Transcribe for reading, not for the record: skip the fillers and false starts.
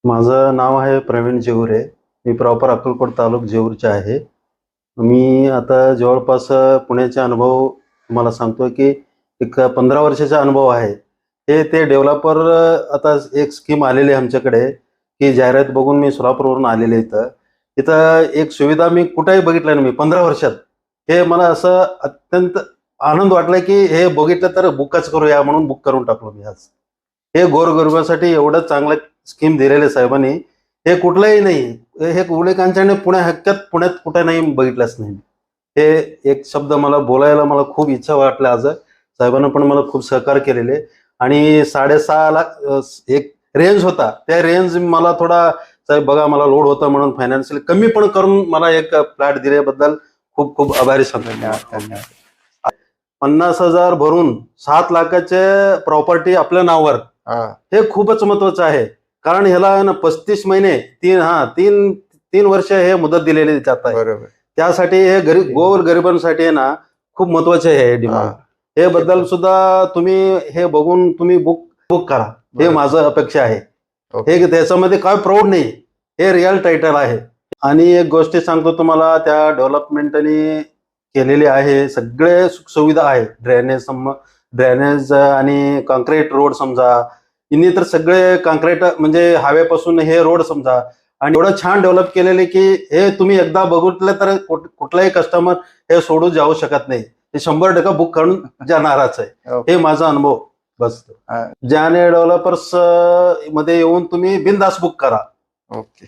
माझं नाव आहे प्रवीण जेवरे. मी प्रॉपर अक्कलकोट तालुका जेऊरचे आहे. मी आता जवळपास पुण्याचे अनुभव तुम्हाला सांगतो की एक 15 वर्षाचा अनुभव आहे. ते डेव्हलपर आता एक स्कीम आलेली आहे आमच्याकडे, की जाहिरात बघून मी सोलापूरवरून आलेलो आहे इथं. इथं एक सुविधा मी कुठेही बघितलं नाही मी 15 वर्षात. हे मला असं अत्यंत आनंद वाटला की हे बघितलं तर बुकच करूया म्हणून बुक करून टाकलो मी आज. हे गोरगरिबासाठी एवढं चांगलं स्कीम दिलेले साहेबांनी, हे कुठलंही नाही. हे कुठले पुण्या हक्कात पुण्यात कुठे नाही बघितलंच नाही. हे एक शब्द मला बोलायला मला खूप इच्छा वाटल्या आज. साहेबांना पण मला खूप सहकार्य केलेले आणि 6.5 लाख एक रेंज होता. त्या रेंज मला थोडा साहेब बघा मला लोड होता म्हणून फायनान्शियल कमी पण करून मला एक फ्लॅट दिल्याबद्दल खूप खूप आभारी समजतो. धन्यवाद धन्यवाद. 50,000 भरून 7 लाखाचे प्रॉपर्टी आपल्या नावावर, हा हे खूपच महत्वाचं आहे. कारण ह्याला आहे ना 35 महिने तीन तीन वर्ष हे मुदत दिलेली जात आहे. बरोबर. त्यासाठी हे गोर गरिबांसाठी आहे ना खूप महत्वाचे आहे डिमांड. हे बद्दल सुद्धा तुम्ही हे बघून तुम्ही बुक करा, हे बरोबर. माझं अपेक्षा आहे. ओके. हे त्याच्यामध्ये काय प्राऊड नाही, हे रिअल टायटल आहे. आणि एक गोष्ट सांगतो तुम्हाला, त्या डेव्हलपमेंटनी केलेली आहे. सगळे सुखसुविधा आहे. ड्रेनेज आणि कॉन्क्रीट रोड समजा, इनी तर सगळे कॉन्क्रीट म्हणजे हवेपासून हे रोड समजा, आणि एवढं छान डेव्हलप केलेले की हे तुम्ही एकदा बघितलं तर कुठलाही कस्टमर हे सोडून जाऊ शकत नाही. हे 100% बुक करून जाणारच आहे. ओके. हे माझा अनुभव बस. हा. ज्याने डेव्हलपर्स मध्ये येऊन तुम्ही बिनधास्त बुक करा. ओके.